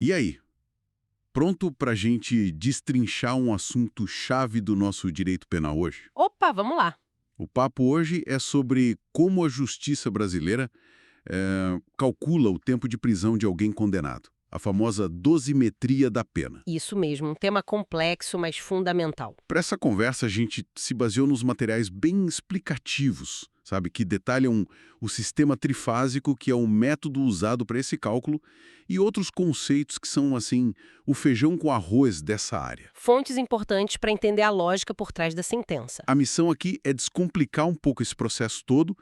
E aí, pronto para a gente destrinchar um assunto chave do nosso direito penal hoje? Opa, vamos lá. O papo hoje é sobre como a justiça brasileira calcula o tempo de prisão de alguém condenado. A famosa dosimetria da pena. Isso mesmo, um tema complexo, mas fundamental. Para essa conversa, a gente se baseou nos materiais bem explicativos, sabe, que detalham o sistema trifásico, que é um método usado para esse cálculo, e outros conceitos que são, assim, o feijão com arroz dessa área. Fontes importantes para entender a lógica por trás da sentença. A missão aqui é descomplicar um pouco esse processo todo,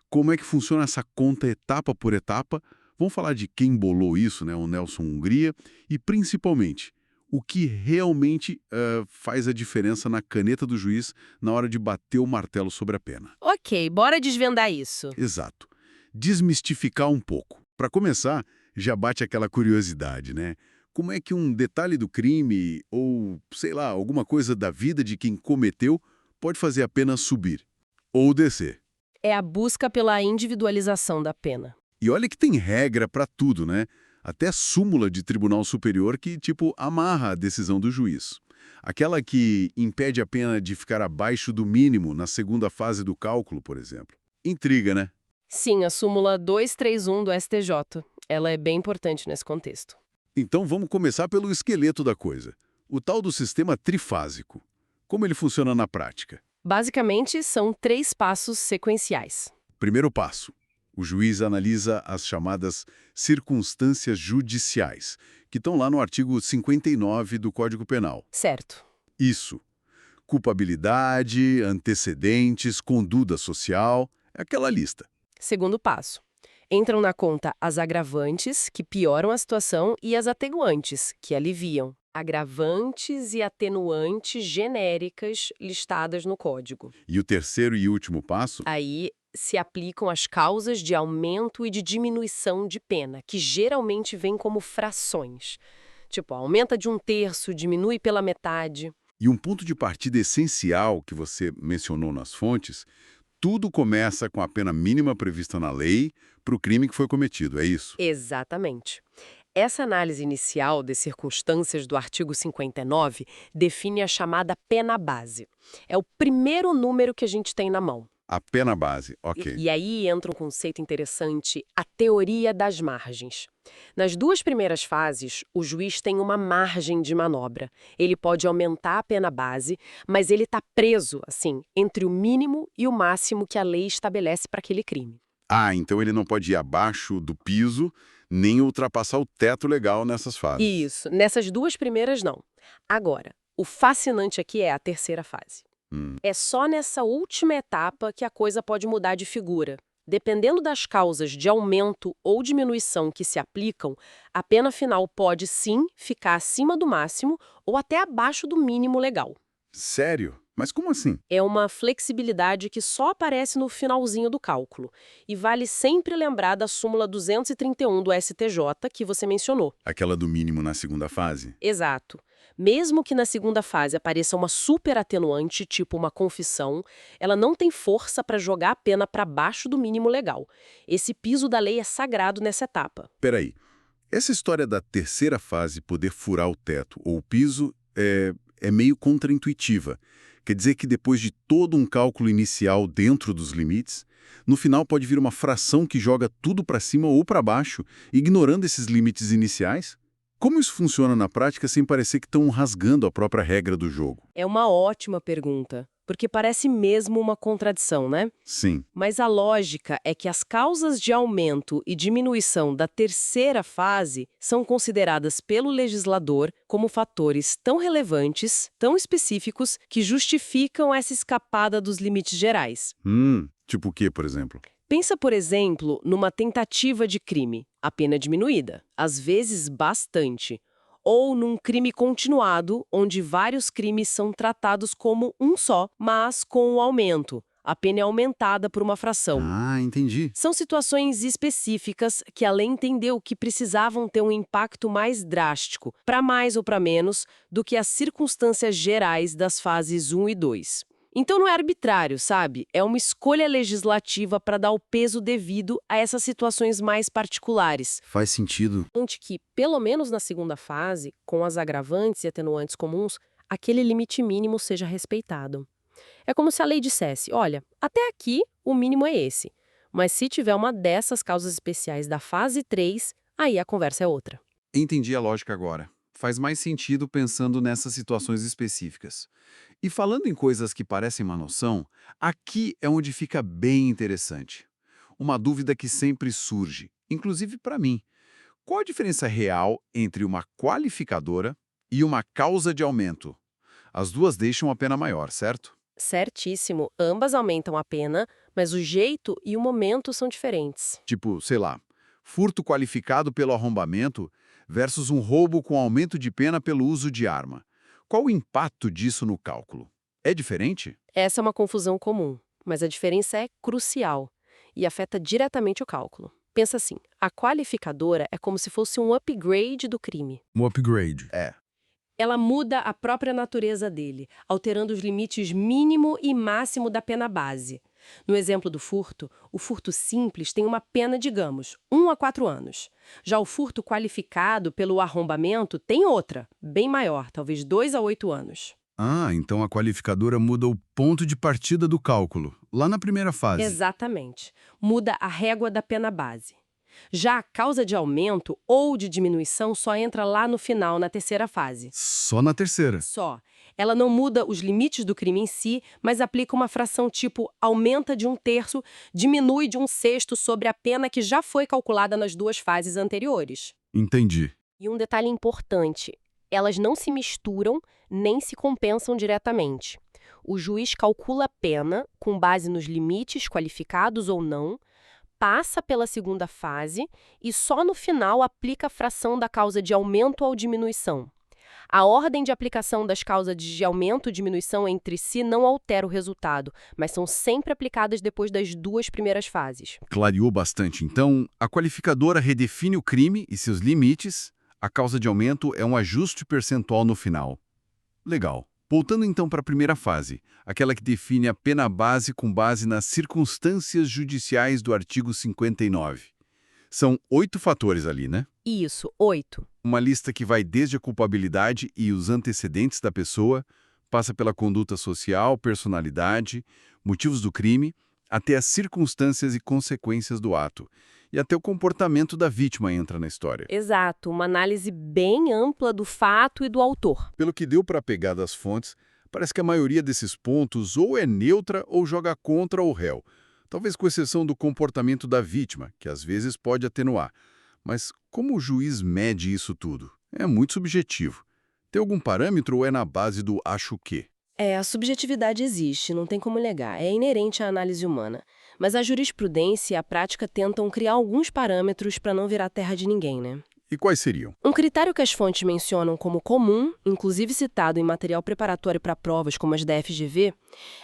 como é que funciona essa conta etapa por etapa. Vamos falar de quem bolou isso, né, o Nelson Hungria, e principalmente o que realmente faz a diferença na caneta do juiz na hora de bater o martelo sobre a pena. Ok, bora desvendar isso. Exato. Desmistificar um pouco. Para começar, já bate aquela curiosidade, né? Como é que um detalhe do crime ou, sei lá, alguma coisa da vida de quem cometeu pode fazer a pena subir ou descer? É a busca pela individualização da pena. E olha que tem regra para tudo, né? Até súmula de tribunal superior que, tipo, amarra a decisão do juiz. Aquela que impede a pena de ficar abaixo do mínimo na segunda fase do cálculo, por exemplo. Intriga, né? Sim, a súmula 231 do STJ. Ela é bem importante nesse contexto. Então vamos começar pelo esqueleto da coisa. O tal do sistema trifásico. Como ele funciona na prática? Basicamente, são 3 passos sequenciais. Primeiro passo. O juiz analisa as chamadas circunstâncias judiciais, que estão lá no artigo 59 do Código Penal. Certo. Isso. Culpabilidade, antecedentes, conduta social, é aquela lista. Segundo passo. Entram na conta as agravantes, que pioram a situação, e as atenuantes, que aliviam. Agravantes e atenuantes genéricas listadas no código. E o terceiro e último passo? Aí se aplicam as causas de aumento e de diminuição de pena, que geralmente vêm como frações. Tipo, aumenta de 1/3, diminui pela metade. E um ponto de partida essencial que você mencionou nas fontes, tudo começa com a pena mínima prevista na lei para o crime que foi cometido, é isso? Exatamente. Essa análise inicial das circunstâncias do artigo 59 define a chamada pena base. É o primeiro número que a gente tem na mão. A pena base, ok. E aí entra um conceito interessante, a teoria das margens. Nas 2 primeiras fases, o juiz tem uma margem de manobra. Ele pode aumentar a pena base, mas ele está preso, assim, entre o mínimo e o máximo que a lei estabelece para aquele crime. Ah, então ele não pode ir abaixo do piso, nem ultrapassar o teto legal nessas fases. Isso, nessas 2 primeiras não. Agora, o fascinante aqui é a terceira fase. Hum. É só nessa última etapa que a coisa pode mudar de figura. Dependendo das causas de aumento ou diminuição que se aplicam, a pena final pode sim ficar acima do máximo ou até abaixo do mínimo legal. Sério? Mas como assim? É uma flexibilidade que só aparece no finalzinho do cálculo. E vale sempre lembrar da súmula 231 do STJ que você mencionou. Aquela do mínimo na segunda fase? Exato. Mesmo que na segunda fase apareça uma super atenuante, tipo uma confissão, ela não tem força para jogar a pena para baixo do mínimo legal. Esse piso da lei é sagrado nessa etapa. Peraí, essa história da terceira fase poder furar o teto ou o piso é meio contraintuitiva. Quer dizer que depois de todo um cálculo inicial dentro dos limites, no final pode vir uma fração que joga tudo para cima ou para baixo, ignorando esses limites iniciais? Como isso funciona na prática sem parecer que estão rasgando a própria regra do jogo? É uma ótima pergunta, porque parece mesmo uma contradição, né? Sim. Mas a lógica é que as causas de aumento e diminuição da terceira fase são consideradas pelo legislador como fatores tão relevantes, tão específicos, que justificam essa escapada dos limites gerais. Tipo o quê, por exemplo? Pensa, por exemplo, numa tentativa de crime, a pena diminuída, às vezes bastante. Ou num crime continuado, onde vários crimes são tratados como um só, mas com o aumento. A pena é aumentada por uma fração. Ah, entendi. São situações específicas que a lei entendeu que precisavam ter um impacto mais drástico, para mais ou para menos, do que as circunstâncias gerais das fases 1 e 2. Então não é arbitrário, sabe? É uma escolha legislativa para dar o peso devido a essas situações mais particulares. Faz sentido. Ante que, pelo menos na segunda fase, com as agravantes e atenuantes comuns, aquele limite mínimo seja respeitado. É como se a lei dissesse, olha, até aqui o mínimo é esse, mas se tiver uma dessas causas especiais da fase 3, aí a conversa é outra. Entendi a lógica agora. Faz mais sentido pensando nessas situações específicas. E falando em coisas que parecem uma noção, aqui é onde fica bem interessante. Uma dúvida que sempre surge, inclusive para mim. Qual a diferença real entre uma qualificadora e uma causa de aumento? As duas deixam a pena maior, certo? Certíssimo, ambas aumentam a pena, mas o jeito e o momento são diferentes. Tipo, sei lá, furto qualificado pelo arrombamento versus um roubo com aumento de pena pelo uso de arma. Qual o impacto disso no cálculo? É diferente? Essa é uma confusão comum, mas a diferença é crucial e afeta diretamente o cálculo. Pensa assim, a qualificadora é como se fosse um upgrade do crime. Um upgrade. Ela muda a própria natureza dele, alterando os limites mínimo e máximo da pena base. No exemplo do furto, o furto simples tem uma pena, digamos, 1 a 4 anos. Já o furto qualificado pelo arrombamento tem outra, bem maior, talvez 2 a 8 anos. Ah, então a qualificadora muda o ponto de partida do cálculo, lá na primeira fase. Exatamente. Muda a régua da pena base. Já a causa de aumento ou de diminuição só entra lá no final, na terceira fase. Só na terceira. Só. Ela não muda os limites do crime em si, mas aplica uma fração tipo aumenta de 1/3, diminui de 1/6 sobre a pena que já foi calculada nas duas fases anteriores. Entendi. E um detalhe importante, elas não se misturam nem se compensam diretamente. O juiz calcula a pena com base nos limites qualificados ou não, passa pela segunda fase e só no final aplica a fração da causa de aumento ou diminuição. A ordem de aplicação das causas de aumento e diminuição entre si não altera o resultado, mas são sempre aplicadas depois das duas primeiras fases. Clareou bastante. Então, a qualificadora redefine o crime e seus limites. A causa de aumento é um ajuste percentual no final. Legal. Voltando então para a primeira fase, aquela que define a pena base com base nas circunstâncias judiciais do artigo 59. São 8 fatores ali, né? Isso, 8. Uma lista que vai desde a culpabilidade e os antecedentes da pessoa, passa pela conduta social, personalidade, motivos do crime, até as circunstâncias e consequências do ato. E até o comportamento da vítima entra na história. Exato, uma análise bem ampla do fato e do autor. Pelo que deu para pegar das fontes, parece que a maioria desses pontos ou é neutra ou joga contra o réu. Talvez com exceção do comportamento da vítima, que às vezes pode atenuar. Mas como o juiz mede isso tudo? É muito subjetivo. Tem algum parâmetro ou é na base do acho que? A subjetividade existe, não tem como negar, é inerente à análise humana. Mas a jurisprudência e a prática tentam criar alguns parâmetros para não virar terra de ninguém, né? E quais seriam? Um critério que as fontes mencionam como comum, inclusive citado em material preparatório para provas como as da FGV,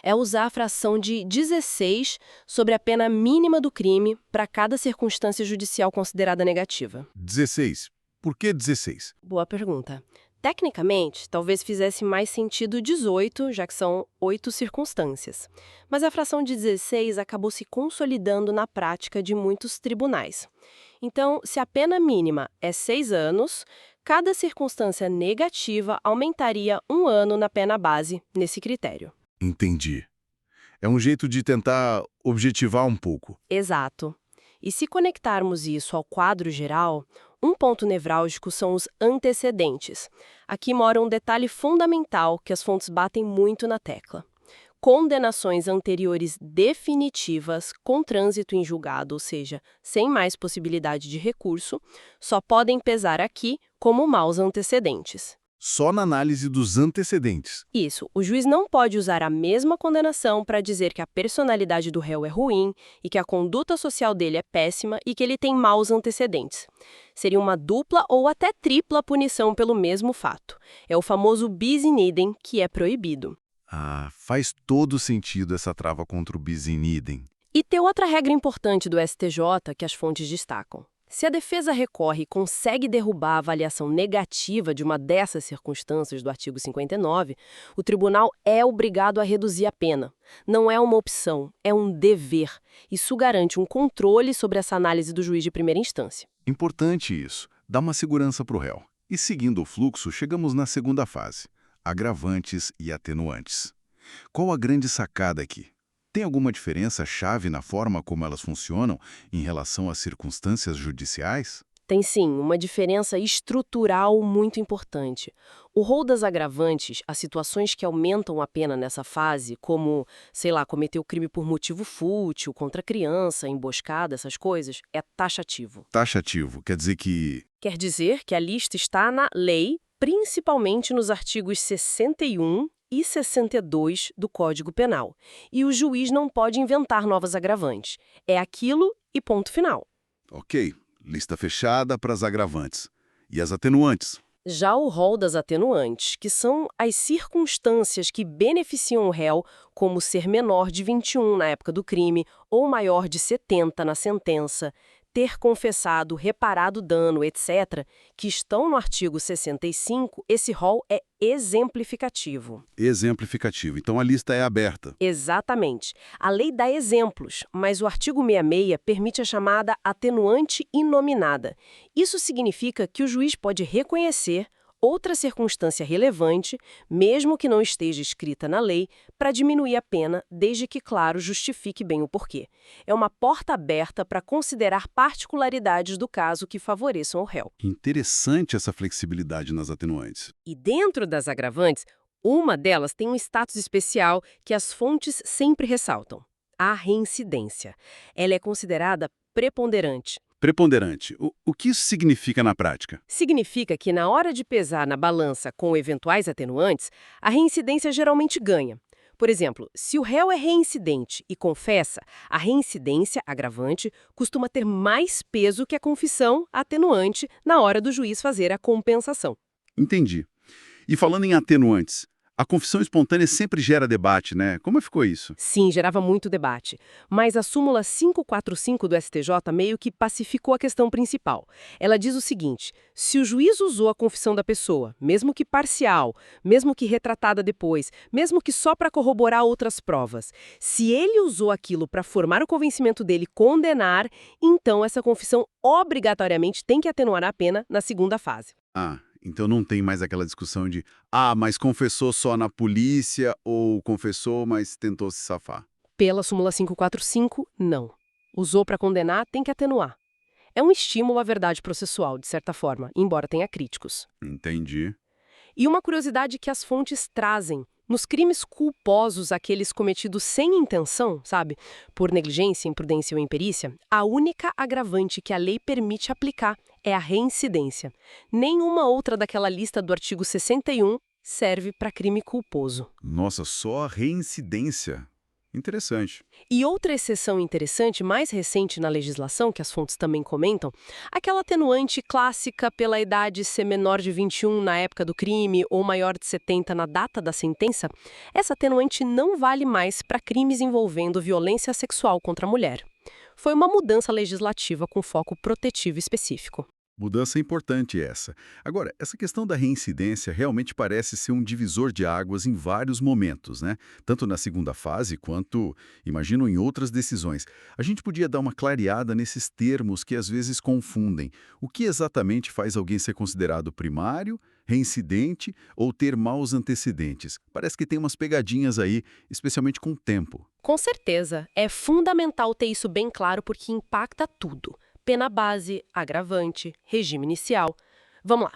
é usar a fração de 16 sobre a pena mínima do crime para cada circunstância judicial considerada negativa. 16. Por que 16? Boa pergunta. Tecnicamente, talvez fizesse mais sentido 18, já que são 8 circunstâncias. Mas a fração de 16 acabou se consolidando na prática de muitos tribunais. Então, se a pena mínima é 6 anos, cada circunstância negativa aumentaria 1 ano na pena base, nesse critério. Entendi. É um jeito de tentar objetivar um pouco. Exato. E se conectarmos isso ao quadro geral, um ponto nevrálgico são os antecedentes. Aqui mora um detalhe fundamental que as fontes batem muito na tecla. Condenações anteriores definitivas, com trânsito em julgado, ou seja, sem mais possibilidade de recurso, só podem pesar aqui como maus antecedentes. Só na análise dos antecedentes. Isso, o juiz não pode usar a mesma condenação para dizer que a personalidade do réu é ruim e que a conduta social dele é péssima e que ele tem maus antecedentes. Seria uma dupla ou até tripla punição pelo mesmo fato. É o famoso bis in idem, que é proibido. Ah, faz todo sentido essa trava contra o bis in idem. E tem outra regra importante do STJ que as fontes destacam. Se a defesa recorre e consegue derrubar a avaliação negativa de uma dessas circunstâncias do artigo 59, o tribunal é obrigado a reduzir a pena. Não é uma opção, é um dever. Isso garante um controle sobre essa análise do juiz de primeira instância. Importante isso, dá uma segurança para o réu. E seguindo o fluxo, chegamos na segunda fase, agravantes e atenuantes. Qual a grande sacada aqui? Tem alguma diferença chave na forma como elas funcionam em relação às circunstâncias judiciais? Tem sim, uma diferença estrutural muito importante. O rol das agravantes, as situações que aumentam a pena nessa fase, como, sei lá, cometer o crime por motivo fútil, contra a criança, emboscada, essas coisas, é taxativo. Taxativo, quer dizer que... Quer dizer que a lista está na lei, principalmente nos artigos 61 e 62 do Código Penal. E o juiz não pode inventar novas agravantes. É aquilo e ponto final. Ok, lista fechada para as agravantes. E as atenuantes? Já o rol das atenuantes, que são as circunstâncias que beneficiam o réu, como ser menor de 21 na época do crime ou maior de 70 na sentença, ter confessado, reparado dano, etc., que estão no artigo 65, esse rol é exemplificativo. Exemplificativo. Então a lista é aberta. Exatamente. A lei dá exemplos, mas o artigo 66 permite a chamada atenuante inominada. Isso significa que o juiz pode reconhecer outra circunstância relevante, mesmo que não esteja escrita na lei, para diminuir a pena, desde que, claro, justifique bem o porquê. É uma porta aberta para considerar particularidades do caso que favoreçam o réu. Interessante essa flexibilidade nas atenuantes. E dentro das agravantes, uma delas tem um status especial que as fontes sempre ressaltam: a reincidência. Ela é considerada preponderante. Preponderante. O que isso significa na prática? Significa que, na hora de pesar na balança com eventuais atenuantes, a reincidência geralmente ganha. Por exemplo, se o réu é reincidente e confessa, a reincidência, agravante, costuma ter mais peso que a confissão, atenuante, na hora do juiz fazer a compensação. Entendi. E falando em atenuantes, a confissão espontânea sempre gera debate, né? Como ficou isso? Sim, gerava muito debate. Mas a súmula 545 do STJ meio que pacificou a questão principal. Ela diz o seguinte: se o juiz usou a confissão da pessoa, mesmo que parcial, mesmo que retratada depois, mesmo que só para corroborar outras provas, se ele usou aquilo para formar o convencimento dele condenar, então essa confissão obrigatoriamente tem que atenuar a pena na segunda fase. Então não tem mais aquela discussão de mas confessou só na polícia ou confessou, mas tentou se safar. Pela súmula 545, não. Usou para condenar, tem que atenuar. É um estímulo à verdade processual, de certa forma, embora tenha críticos. Entendi. E uma curiosidade que as fontes trazem: nos crimes culposos, aqueles cometidos sem intenção, sabe, por negligência, imprudência ou imperícia, a única agravante que a lei permite aplicar é a reincidência. Nenhuma outra daquela lista do artigo 61 serve para crime culposo. Nossa, só a reincidência. Interessante. E outra exceção interessante, mais recente na legislação, que as fontes também comentam, aquela atenuante clássica pela idade ser menor de 21 na época do crime ou maior de 70 na data da sentença, essa atenuante não vale mais para crimes envolvendo violência sexual contra a mulher. Foi uma mudança legislativa com foco protetivo específico. Mudança importante essa. Agora, essa questão da reincidência realmente parece ser um divisor de águas em vários momentos, né? Tanto na segunda fase quanto, imagino, em outras decisões. A gente podia dar uma clareada nesses termos que às vezes confundem. O que exatamente faz alguém ser considerado primário, reincidente ou ter maus antecedentes? Parece que tem umas pegadinhas aí, especialmente com o tempo. Com certeza, é fundamental ter isso bem claro porque impacta tudo. Pena base, agravante, regime inicial. Vamos lá.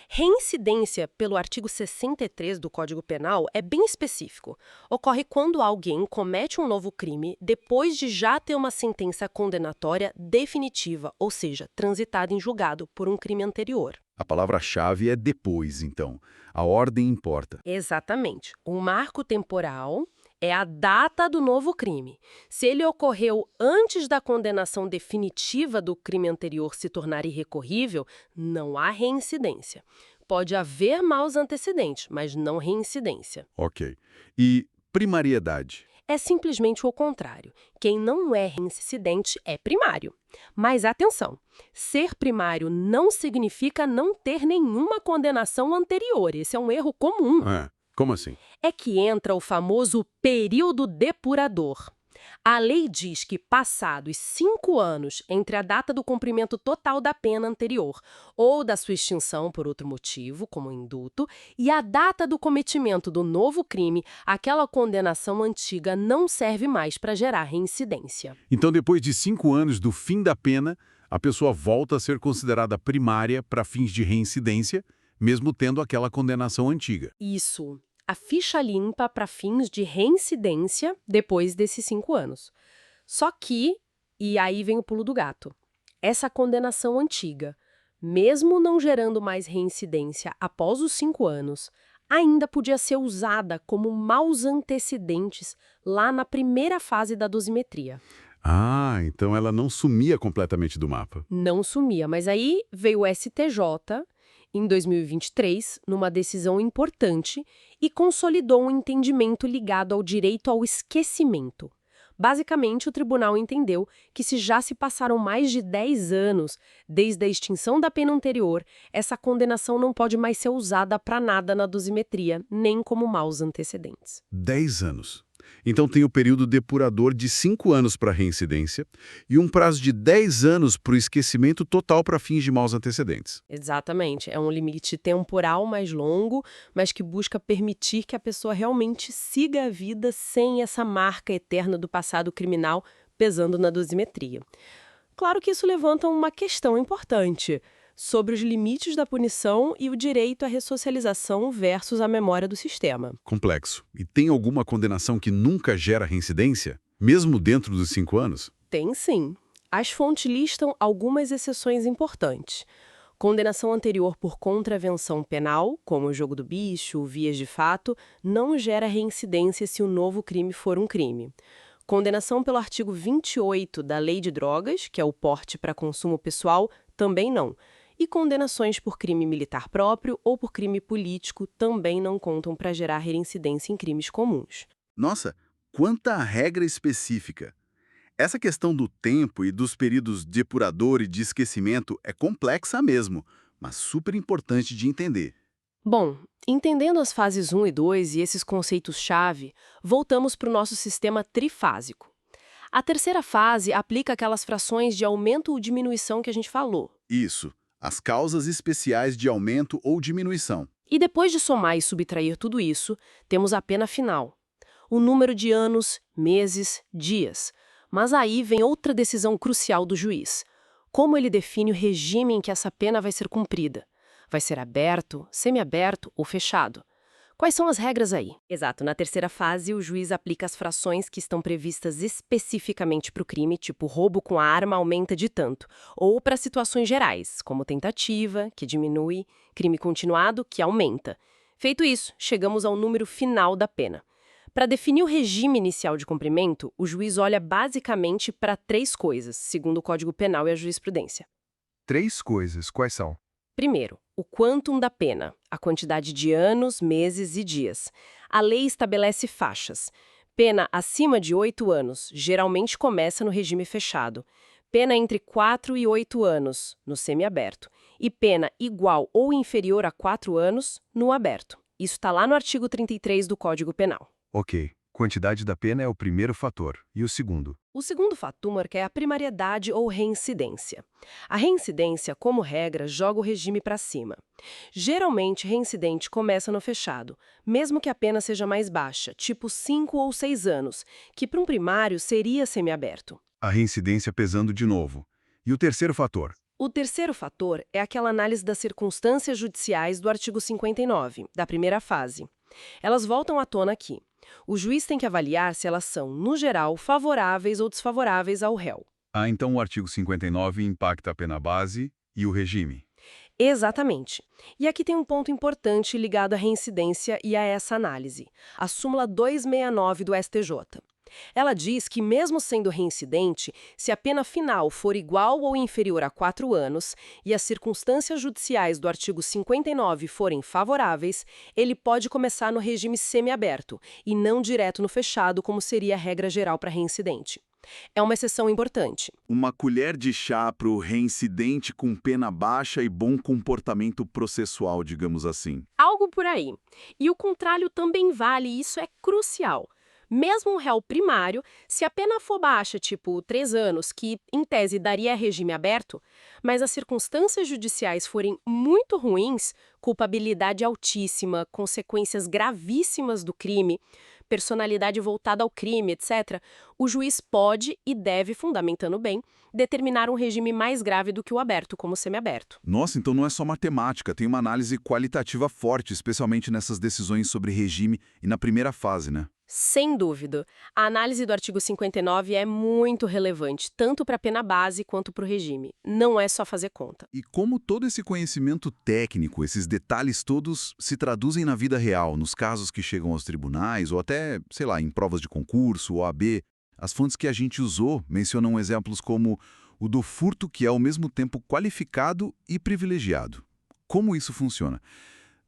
Reincidência, pelo artigo 63 do Código Penal, é bem específico. Ocorre quando alguém comete um novo crime depois de já ter uma sentença condenatória definitiva, ou seja, transitada em julgado por um crime anterior. A palavra-chave é depois, então. A ordem importa. Exatamente. O marco temporal é a data do novo crime. Se ele ocorreu antes da condenação definitiva do crime anterior se tornar irrecorrível, não há reincidência. Pode haver maus antecedentes, mas não reincidência. Ok. E primariedade? É simplesmente o contrário. Quem não é reincidente é primário. Mas atenção, ser primário não significa não ter nenhuma condenação anterior. Esse é um erro comum. Como assim? É que entra o famoso período depurador. A lei diz que, passados 5 anos entre a data do cumprimento total da pena anterior ou da sua extinção por outro motivo, como indulto, e a data do cometimento do novo crime, aquela condenação antiga não serve mais para gerar reincidência. Então, depois de 5 anos do fim da pena, a pessoa volta a ser considerada primária para fins de reincidência, mesmo tendo aquela condenação antiga. Isso. A ficha limpa para fins de reincidência depois desses 5 anos. Só que, e aí vem o pulo do gato, essa condenação antiga, mesmo não gerando mais reincidência após os 5 anos, ainda podia ser usada como maus antecedentes lá na primeira fase da dosimetria. Ah, então ela não sumia completamente do mapa. Não sumia, mas aí veio o STJ, em 2023, numa decisão importante, e consolidou um entendimento ligado ao direito ao esquecimento. Basicamente, o tribunal entendeu que se já se passaram mais de 10 anos desde a extinção da pena anterior, essa condenação não pode mais ser usada para nada na dosimetria, nem como maus antecedentes. 10 anos. Então tem o período depurador de 5 anos para reincidência e um prazo de 10 anos para o esquecimento total para fins de maus antecedentes. Exatamente. É um limite temporal mais longo, mas que busca permitir que a pessoa realmente siga a vida sem essa marca eterna do passado criminal pesando na dosimetria. Claro que isso levanta uma questão importante sobre os limites da punição e o direito à ressocialização versus a memória do sistema. Complexo. E tem alguma condenação que nunca gera reincidência? Mesmo dentro dos 5 anos? Tem sim. As fontes listam algumas exceções importantes. Condenação anterior por contravenção penal, como o jogo do bicho, vias de fato, não gera reincidência se o novo crime for um crime. Condenação pelo artigo 28 da Lei de Drogas, que é o porte para consumo pessoal, também não. E condenações por crime militar próprio ou por crime político também não contam para gerar reincidência em crimes comuns. Nossa, quanta regra específica! Essa questão do tempo e dos períodos depurador e de esquecimento é complexa mesmo, mas super importante de entender. Bom, entendendo as fases 1 e 2 e esses conceitos-chave, voltamos para o nosso sistema trifásico. A terceira fase aplica aquelas frações de aumento ou diminuição que a gente falou. Isso, as causas especiais de aumento ou diminuição. E depois de somar e subtrair tudo isso, temos a pena final. O número de anos, meses, dias. Mas aí vem outra decisão crucial do juiz. Como ele define o regime em que essa pena vai ser cumprida? Vai ser aberto, semiaberto ou fechado? Quais são as regras aí? Exato, na terceira fase, o juiz aplica as frações que estão previstas especificamente para o crime, tipo roubo com a arma aumenta de tanto, ou para situações gerais, como tentativa, que diminui, crime continuado, que aumenta. Feito isso, chegamos ao número final da pena. Para definir o regime inicial de cumprimento, o juiz olha basicamente para 3 coisas, segundo o Código Penal e a jurisprudência. 3 coisas, quais são? Primeiro, o quantum da pena, a quantidade de anos, meses e dias. A lei estabelece faixas. Pena acima de 8 anos, geralmente começa no regime fechado. Pena entre 4 e 8 anos, no semiaberto. E pena igual ou inferior a 4 anos, no aberto. Isso está lá no artigo 33 do Código Penal. Ok, quantidade da pena é o primeiro fator. E o segundo? O segundo fator é a primariedade ou reincidência. A reincidência, como regra, joga o regime para cima. Geralmente, reincidente começa no fechado, mesmo que a pena seja mais baixa, tipo 5 ou 6 anos, que para um primário seria semiaberto. A reincidência pesando de novo. E o terceiro fator? O terceiro fator é aquela análise das circunstâncias judiciais do artigo 59, da primeira fase. Elas voltam à tona aqui. O juiz tem que avaliar se elas são, no geral, favoráveis ou desfavoráveis ao réu. Ah, então o artigo 59 impacta a pena base e o regime. Exatamente. E aqui tem um ponto importante ligado à reincidência e a essa análise. A súmula 269 do STJ. Ela diz que, mesmo sendo reincidente, se a pena final for igual ou inferior a 4 anos e as circunstâncias judiciais do artigo 59 forem favoráveis, ele pode começar no regime semiaberto e não direto no fechado, como seria a regra geral para reincidente. É uma exceção importante. Uma colher de chá para o reincidente com pena baixa e bom comportamento processual, digamos assim. Algo por aí. E o contrário também vale, e isso é crucial. Mesmo um réu primário, se a pena for baixa, tipo 3 anos, que em tese daria regime aberto, mas as circunstâncias judiciais forem muito ruins, culpabilidade altíssima, consequências gravíssimas do crime, personalidade voltada ao crime, etc., o juiz pode e deve, fundamentando bem, determinar um regime mais grave do que o aberto, como o semiaberto. Nossa, então não é só matemática, tem uma análise qualitativa forte, especialmente nessas decisões sobre regime e na primeira fase, né? Sem dúvida. A análise do artigo 59 é muito relevante, tanto para a pena base quanto para o regime. Não é só fazer conta. E como todo esse conhecimento técnico, esses detalhes todos se traduzem na vida real, nos casos que chegam aos tribunais ou até, sei lá, em provas de concurso, OAB, as fontes que a gente usou mencionam exemplos como o do furto, que é ao mesmo tempo qualificado e privilegiado. Como isso funciona?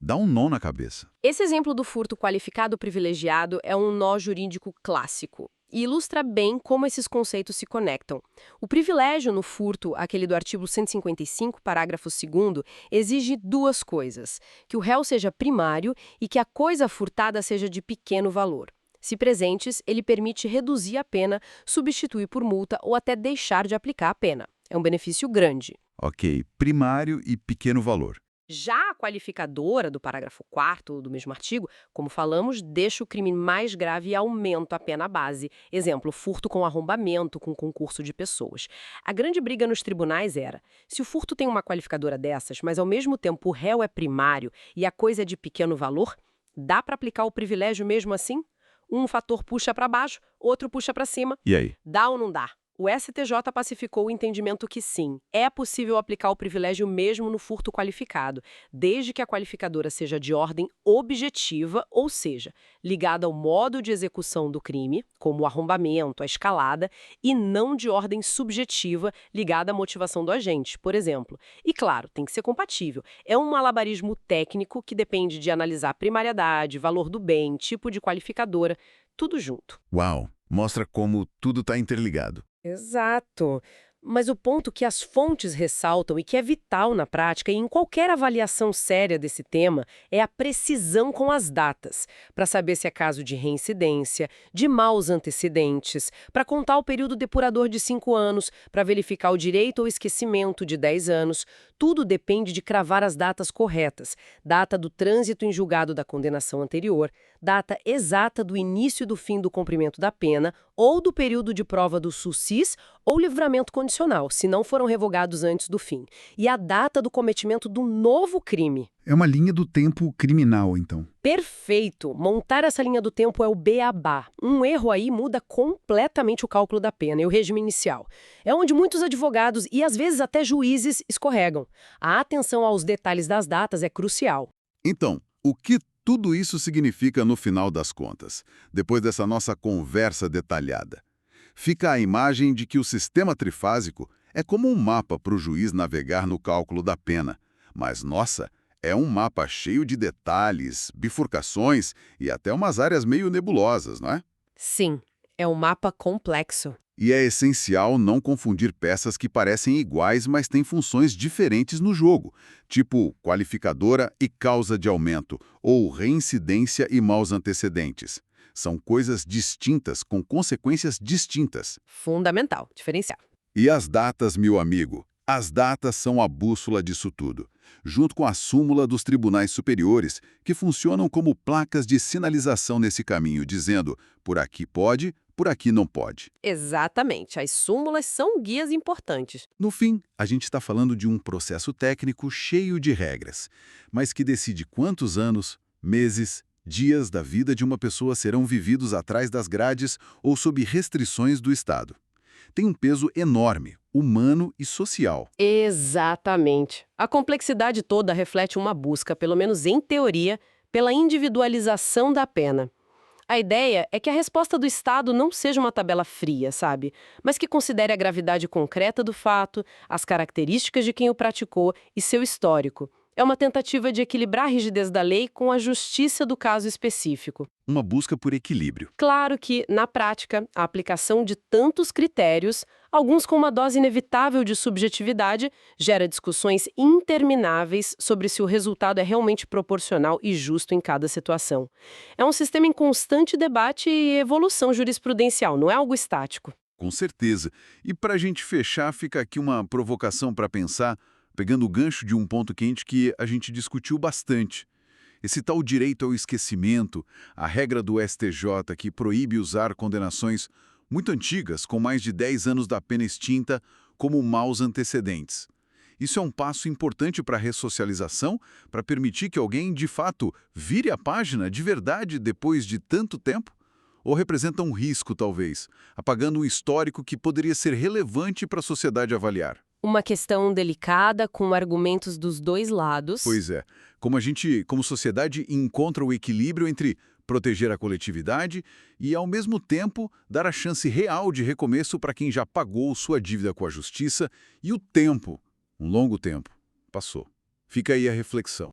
Dá um nó na cabeça. Esse exemplo do furto qualificado privilegiado é um nó jurídico clássico e ilustra bem como esses conceitos se conectam. O privilégio no furto, aquele do artigo 155, parágrafo 2º, exige duas coisas: que o réu seja primário e que a coisa furtada seja de pequeno valor. Se presentes, ele permite reduzir a pena, substituir por multa ou até deixar de aplicar a pena. É um benefício grande. Ok, primário e pequeno valor. Já a qualificadora do parágrafo 4º do mesmo artigo, como falamos, deixa o crime mais grave e aumenta a pena base. Exemplo, furto com arrombamento, com concurso de pessoas. A grande briga nos tribunais era: se o furto tem uma qualificadora dessas, mas ao mesmo tempo o réu é primário e a coisa é de pequeno valor, dá para aplicar o privilégio mesmo assim? Um fator puxa para baixo, outro puxa para cima. E aí? Dá ou não dá? O STJ pacificou o entendimento que sim, é possível aplicar o privilégio mesmo no furto qualificado, desde que a qualificadora seja de ordem objetiva, ou seja, ligada ao modo de execução do crime, como o arrombamento, a escalada, e não de ordem subjetiva, ligada à motivação do agente, por exemplo. E claro, tem que ser compatível. É um malabarismo técnico que depende de analisar primariedade, valor do bem, tipo de qualificadora, tudo junto. Uau! Mostra como tudo está interligado. Exato. Mas o ponto que as fontes ressaltam e que é vital na prática e em qualquer avaliação séria desse tema é a precisão com as datas, para saber se é caso de reincidência, de maus antecedentes, para contar o período depurador de 5 anos, para verificar o direito ou esquecimento de 10 anos. Tudo depende de cravar as datas corretas, data do trânsito em julgado da condenação anterior, data exata do início e do fim do cumprimento da pena ou do período de prova do SUSIS ou livramento condicional, se não foram revogados antes do fim, e a data do cometimento do novo crime. É uma linha do tempo criminal, então. Perfeito! Montar essa linha do tempo é o beabá. Um erro aí muda completamente o cálculo da pena e o regime inicial. É onde muitos advogados e às vezes até juízes escorregam. A atenção aos detalhes das datas é crucial. Então, o que tudo isso significa no final das contas, depois dessa nossa conversa detalhada? Fica a imagem de que o sistema trifásico é como um mapa para o juiz navegar no cálculo da pena. Mas, nossa, é um mapa cheio de detalhes, bifurcações e até umas áreas meio nebulosas, não é? Sim, é um mapa complexo. E é essencial não confundir peças que parecem iguais, mas têm funções diferentes no jogo, tipo qualificadora e causa de aumento, ou reincidência e maus antecedentes. São coisas distintas, com consequências distintas. Fundamental, diferencial. E as datas, meu amigo? As datas são a bússola disso tudo, junto com a súmula dos tribunais superiores, que funcionam como placas de sinalização nesse caminho, dizendo por aqui pode, por aqui não pode. Exatamente, as súmulas são guias importantes. No fim, a gente está falando de um processo técnico cheio de regras, mas que decide quantos anos, meses, dias da vida de uma pessoa serão vividos atrás das grades ou sob restrições do Estado. Tem um peso enorme, humano e social. Exatamente. A complexidade toda reflete uma busca, pelo menos em teoria, pela individualização da pena. A ideia é que a resposta do Estado não seja uma tabela fria, sabe? Mas que considere a gravidade concreta do fato, as características de quem o praticou e seu histórico. É uma tentativa de equilibrar a rigidez da lei com a justiça do caso específico. Uma busca por equilíbrio. Claro que, na prática, a aplicação de tantos critérios, alguns com uma dose inevitável de subjetividade, gera discussões intermináveis sobre se o resultado é realmente proporcional e justo em cada situação. É um sistema em constante debate e evolução jurisprudencial, não é algo estático. Com certeza. E para a gente fechar, fica aqui uma provocação para pensar, pegando o gancho de um ponto quente que a gente discutiu bastante. Esse tal direito ao esquecimento, a regra do STJ que proíbe usar condenações muito antigas, com mais de 10 anos da pena extinta, como maus antecedentes. Isso é um passo importante para a ressocialização, para permitir que alguém, de fato, vire a página de verdade depois de tanto tempo? Ou representa um risco, talvez, apagando um histórico que poderia ser relevante para a sociedade avaliar? Uma questão delicada, com argumentos dos dois lados. Pois é. Como a gente, como sociedade, encontra o equilíbrio entre proteger a coletividade e, ao mesmo tempo, dar a chance real de recomeço para quem já pagou sua dívida com a justiça e o tempo, um longo tempo, passou. Fica aí a reflexão.